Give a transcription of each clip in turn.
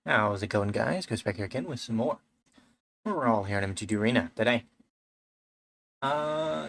How's it going, guys? Goes back here again with some more. We're all here in MTG Arena today. Uh,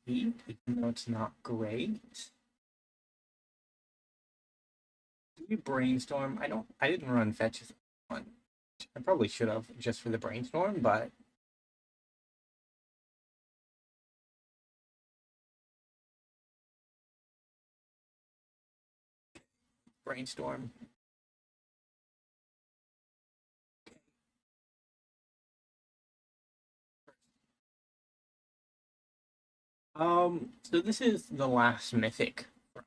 Heat, even though it's not great. Did we brainstorm? I didn't run fetches on. I probably should have just for the brainstorm, but brainstorm. So this is the last mythic from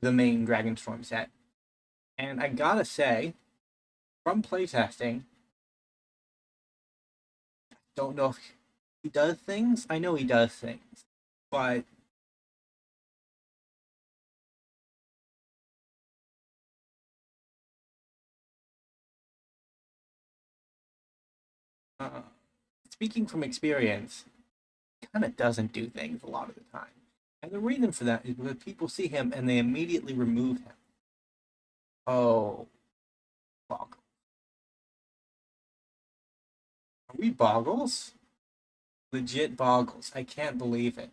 the main Dragonstorm set. And I gotta say, from playtesting, don't know if he does things. I know he does things, but uh, speaking from experience, kind of doesn't do things a lot of the time. And the reason for that is because people see him and they immediately remove him. Oh, Boggle. Are we Boggles? Legit Boggles. I can't believe it.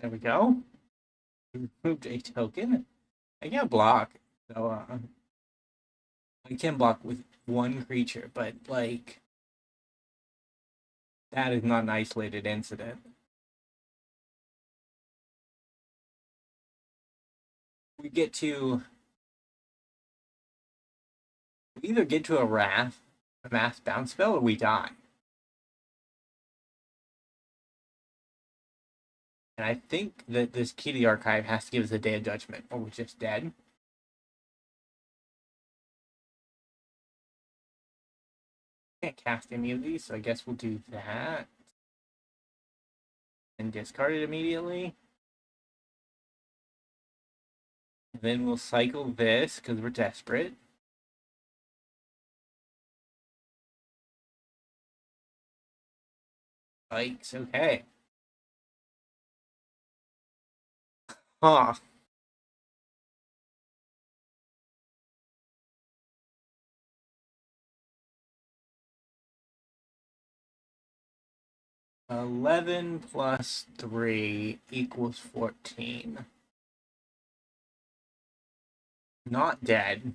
There we go. We removed a token. I can't block. So, I can block with one creature, but, like, that is not an isolated incident. We get to. We either get to a mass bounce spell, or we die. And I think that this key to the archive has to give us a Day of Judgment, or we're just dead. Can't cast any of these, so I guess we'll do that. And discard it immediately. Then we'll cycle this, because we're desperate. Yikes, okay. Huh. $11 plus 3 equals 14. Not dead,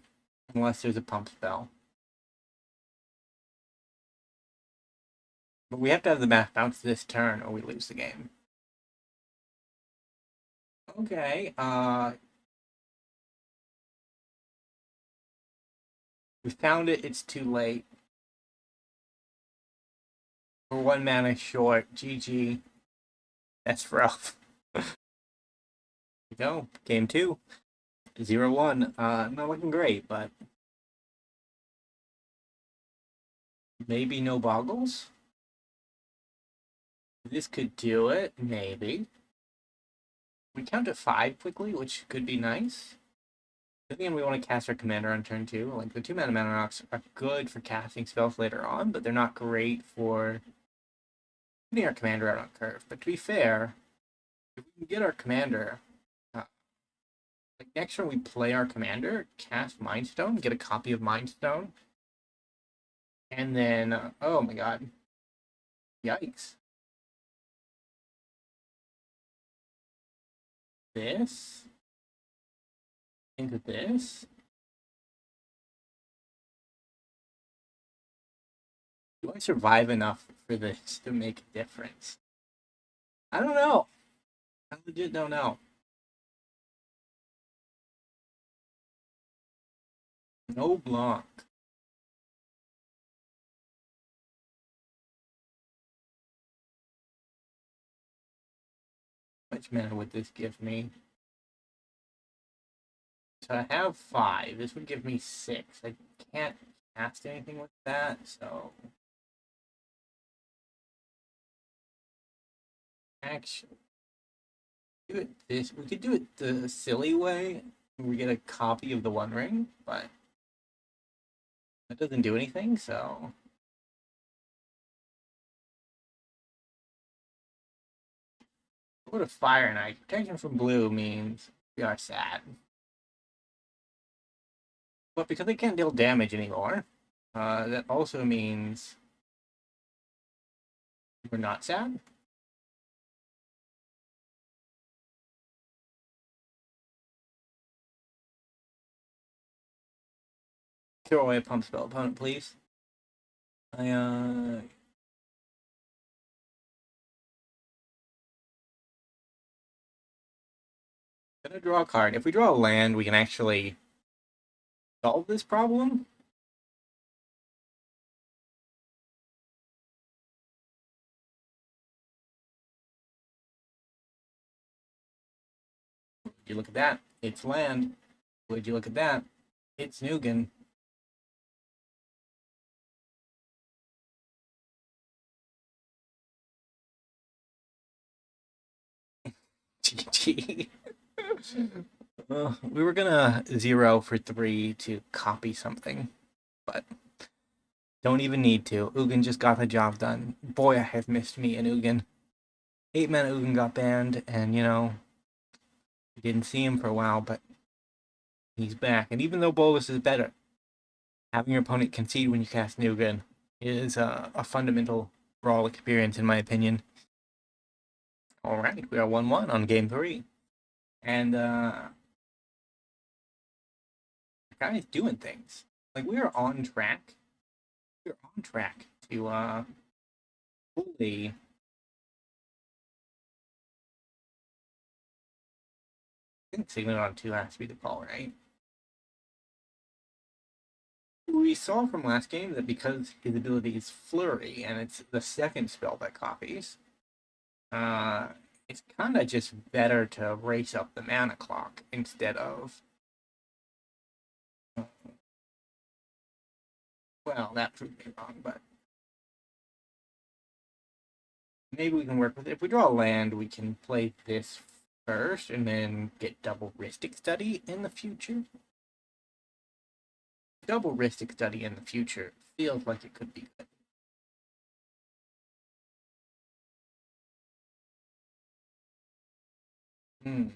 unless there's a pump spell. But we have to have the mass bounce this turn, or we lose the game. Okay, we found it, it's too late. We're 1 mana short. GG. That's rough. There we go. Game 2. 0-1. Not looking great, but maybe no Boggles? This could do it, maybe. We count to 5 quickly, which could be nice. Again, we want to cast our commander on turn 2. Like, the 2 mana rocks are good for casting spells later on, but they're not great for getting our commander out on curve. But to be fair, if we can get our commander, like next turn we play our commander, cast Mind Stone, get a copy of Mind Stone, and then, oh my god, yikes. This into this. Do I survive enough for this to make a difference? I don't know. I legit don't know. No block. How much mana would this give me? So I have 5. This would give me 6. I can't cast anything with that, so Actually, do it this. We could do it the silly way. We get a copy of the One Ring, but that doesn't do anything. So go to Fire Knight. Protection from blue means we are sad, but because they can't deal damage anymore, that also means we're not sad. Throw away a pump spell, opponent, please. I gonna draw a card. If we draw a land, we can actually solve this problem. Would you look at that? It's land. Would you look at that? It's Nugan. GG. We were gonna 0 for 3 to copy something, but don't even need to. Ugin just got the job done. Boy, I have missed me and Ugin. 8-mana Ugin got banned, and you know, we didn't see him for a while, but he's back. And even though Bolus is better, having your opponent concede when you cast Nugan is a fundamental Brawl experience, in my opinion. All right, we are 1-1 on game 3. And the guy's doing things. Like, we are on track. We're on track to fully. I think Signet on 2 has to be the call, right? We saw from last game that because his ability is Flurry, and it's the second spell that copies, it's kind of just better to race up the mana clock instead of. Well, that proved me wrong, but maybe we can work with it. If we draw a land, we can play this first and then get double Rhystic Study in the future. Double Rhystic Study in the future feels like it could be good. I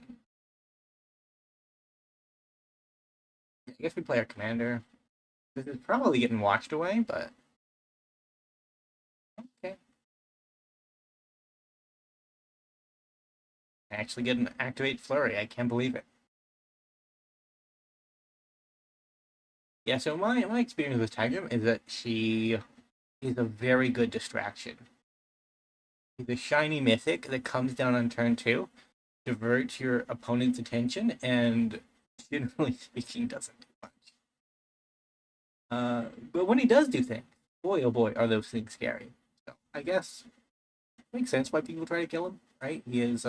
guess we play our commander. This is probably getting watched away, but okay. I actually get an activate flurry. I can't believe it. Yeah, so my experience with Taigam is that she is a very good distraction. She's a shiny mythic that comes down on turn 2, diverts your opponent's attention, and generally speaking doesn't do much. But when he does do things, boy oh boy, are those things scary. So I guess it makes sense why people try to kill him, right? He is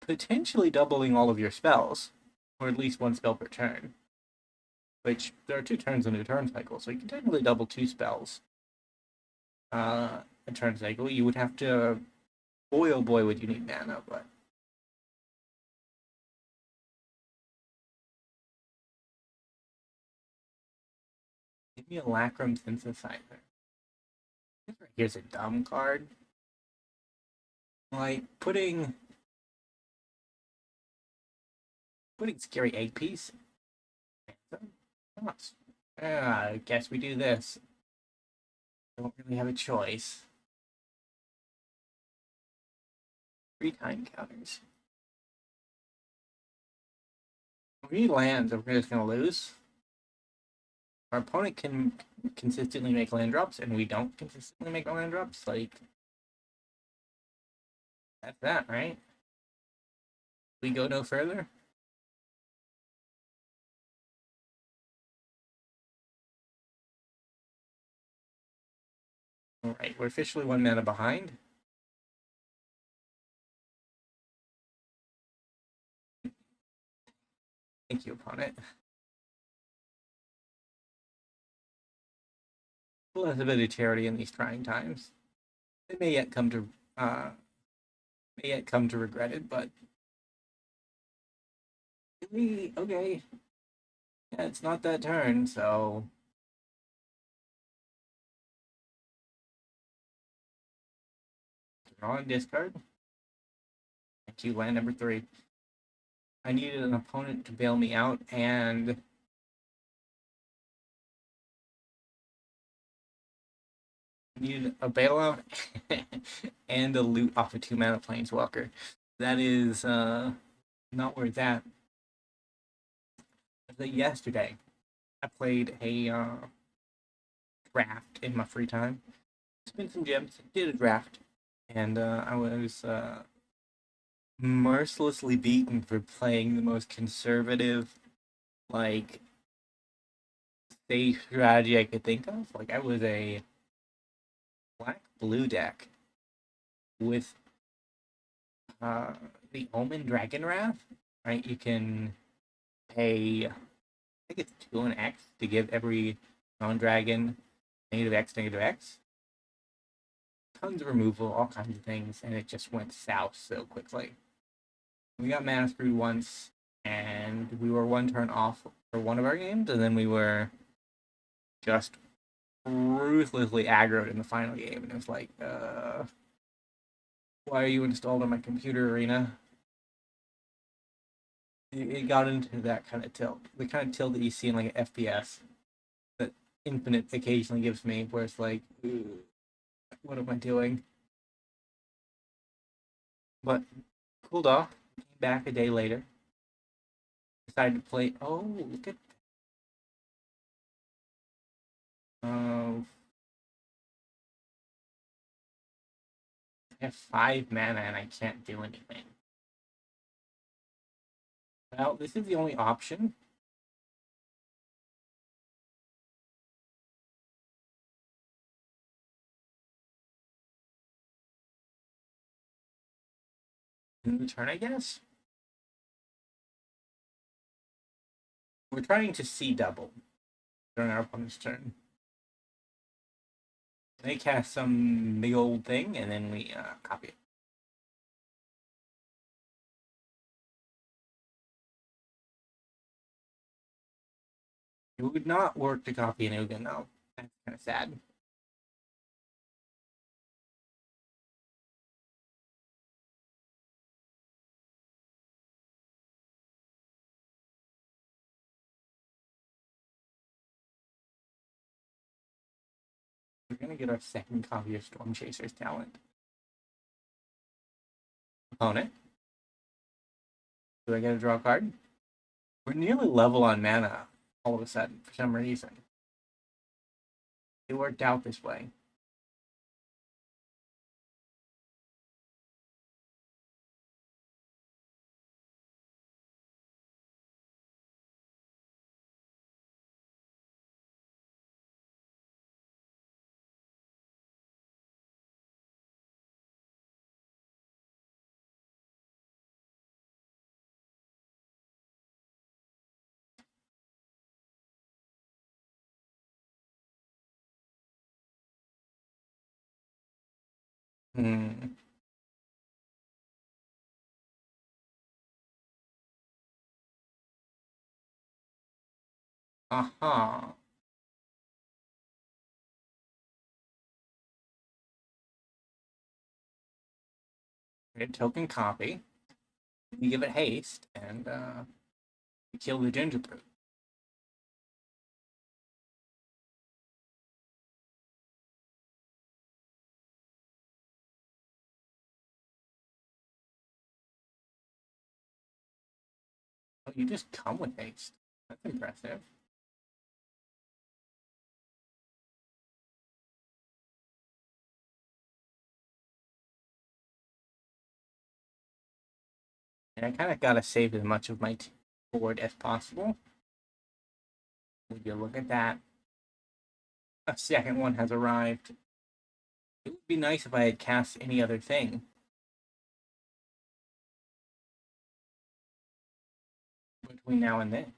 potentially doubling all of your spells, or at least one spell per turn. Which there are 2 turns in a turn cycle, so you can technically double 2 spells a turn cycle. You would have to, boy oh boy, would you need mana, but give me a Lacrum Synthesizer. Here's a dumb card. Like putting scary egg piece. I guess we do this. Don't really have a choice. 3 time counters. We need lands if we're just gonna lose. Our opponent can consistently make land drops, and we don't consistently make land drops. Like, that's that, right? We go no further. All right, we're officially 1 mana behind. Thank you, opponent. We'll have a bit of charity in these trying times. They may yet come to regret it, but really, okay. Yeah, it's not that turn, so draw and discard. Thank you, land number 3. I needed an opponent to bail me out, and needed a bailout and a loot off a 2-mana planeswalker. That is not where it's at. Yesterday, I played a draft in my free time. Spent some gems, did a draft, and I was mercilessly beaten for playing the most conservative, like, safe strategy I could think of. Like, I was a black blue deck with the Omen Dragon Wrath. Right, you can pay, I think it's 2 and X to give every non-dragon -X, -X. Tons of removal, all kinds of things, and it just went south so quickly. We got mana screwed once, and we were 1 turn off for one of our games, and then we were just ruthlessly aggroed in the final game, and it was like, why are you installed on my computer, Arena? It got into that kind of tilt. The kind of tilt that you see in like an FPS that Infinite occasionally gives me, where it's like, what am I doing? But cooled off, came back a day later, decided to play. Oh, look at I have 5 mana and I can't do anything. Well, this is the only option. In the turn, I guess. We're trying to see double during our opponent's turn. They cast some big old thing, and then we copy it. It would not work to copy an Ugin, though. That's kind of sad. We're gonna get our second copy of Stormchaser's talent. Opponent. Do I get to draw a card? We're nearly level on mana all of a sudden for some reason. It worked out this way. Hmm. Uh-huh. A token copy. You give it haste, and you kill the gingerbread. Oh, you just come with haste. That's impressive. And I kind of gotta save as much of my board as possible. Would you look at that? A second one has arrived. It would be nice if I had cast any other thing between now and then.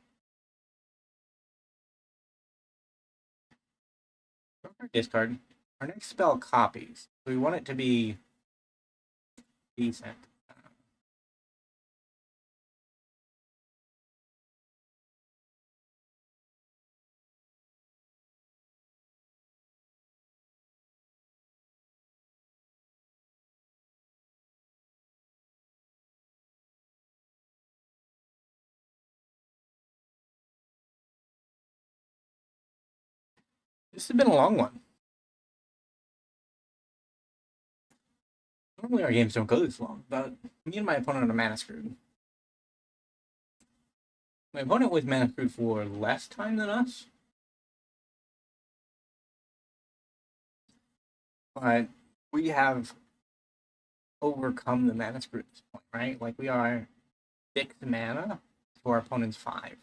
Discard. Our next spell copies. We want it to be decent. This has been a long one. Normally our games don't go this long, but me and my opponent are mana screwed. My opponent was mana screwed for less time than us, but we have overcome the mana screw at this point, right? Like we are 6 mana to our opponent's 5.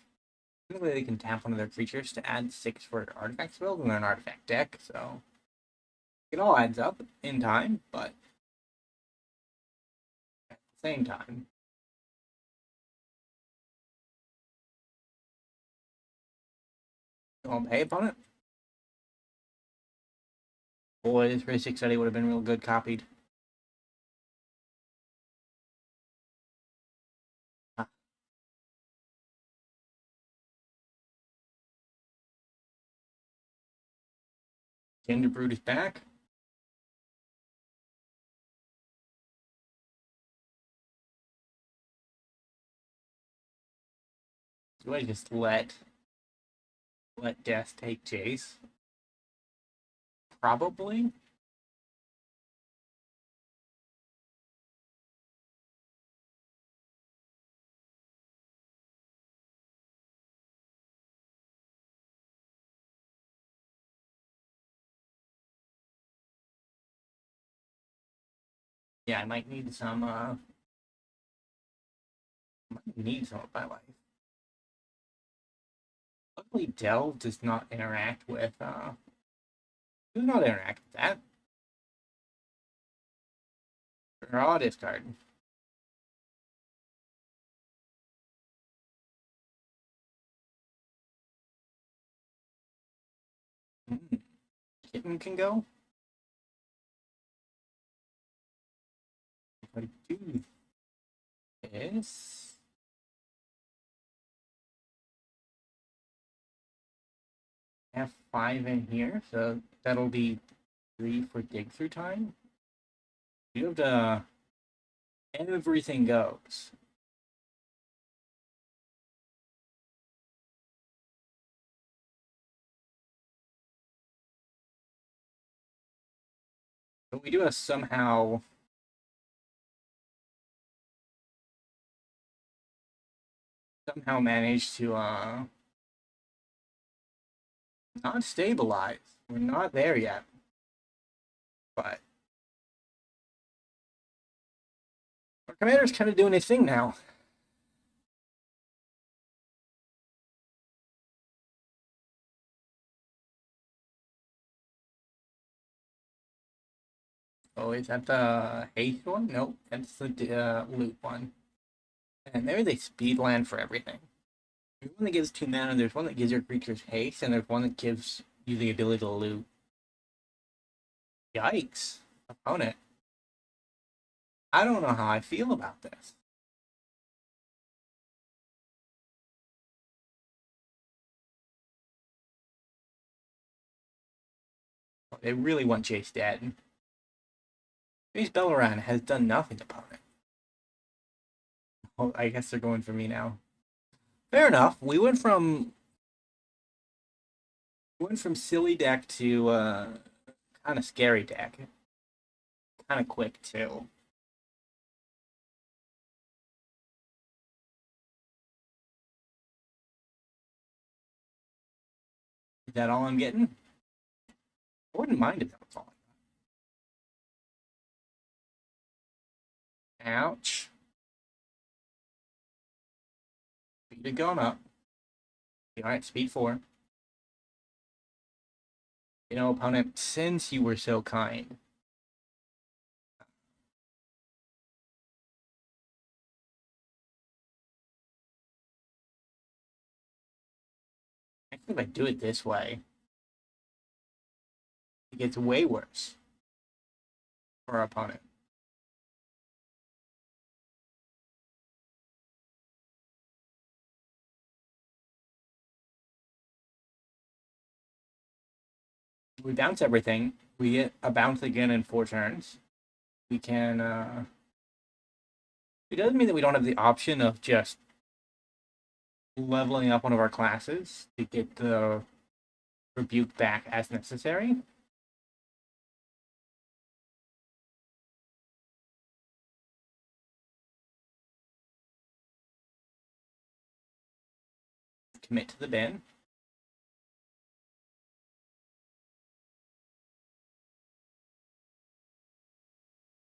Typically they can tap one of their creatures to add 6 for artifact spells and they're an artifact deck, so it all adds up in time, but at the same time. You won't pay opponent? Boy, this Rhystic Study would have been real good copied. Gender Brood is back. Do I just let Death take Jace? Probably. Yeah, I might need some of my life. Luckily Delve does not interact with that. Draw discard. Kitten can go. What I do is have 5 in here, so that'll be 3 for dig through time. You have to everything goes. But we do have somehow managed to not stabilize. We're not there yet. But our commander's kind of doing his thing now. Oh, is that the haste one? Nope, that's the loot one. And there's a speed land for everything. There's one that gives 2 mana, there's one that gives your creatures haste, and there's one that gives you the ability to loot. Yikes. Opponent. I don't know how I feel about this. They really want Jace dead. Jace Belleran has done nothing, opponent. Oh, I guess they're going for me now. Fair enough. We went from silly deck to kind of scary deck. Kind of quick too. Is that all I'm getting? I wouldn't mind if that was all. Ouch. Speed had gone up. Alright, speed 4. You know, opponent, since you were so kind. I think if I do it this way, it gets way worse for our opponent. We bounce everything. We get a bounce again in 4 turns. We can, it doesn't mean that we don't have the option of just leveling up one of our classes to get the rebuke back as necessary. Commit to the bin.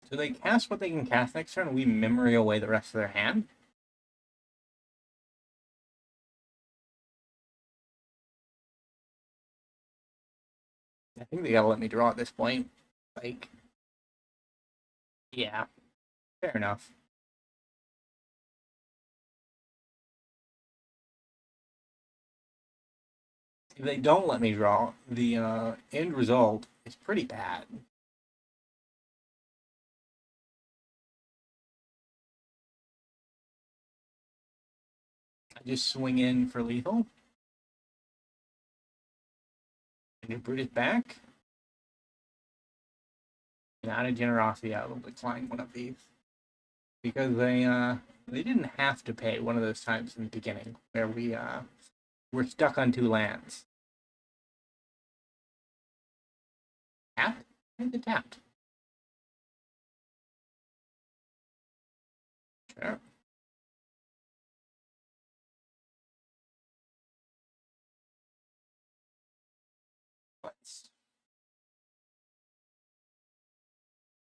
So they cast what they can cast next turn, and we memory away the rest of their hand. I think they gotta let me draw at this point. Like, yeah, fair enough. If they don't let me draw, the end result is pretty bad. I just swing in for lethal. And you brute it back. And out of generosity, I will decline one of these. Because they didn't have to pay one of those times in the beginning where we were stuck on 2 lands. Tapped? And the tapped. Sure. Let's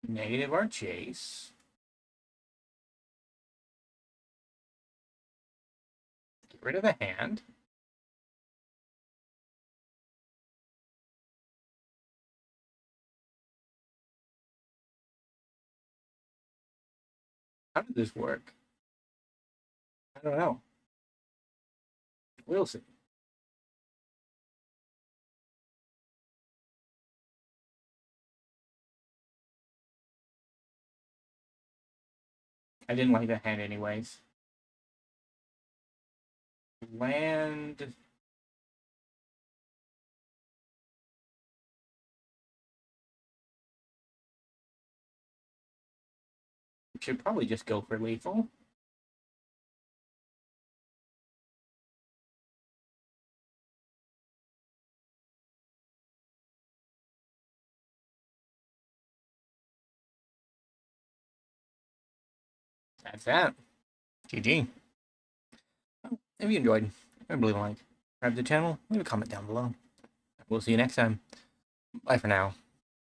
negative our Jace. Get rid of the hand. How did this work? I don't know. We'll see. I didn't like that hand anyways. Land. Should probably just go for lethal. That's that. GG. If you enjoyed, remember to leave a like, subscribe to the channel, leave a comment down below. We'll see you next time. Bye for now.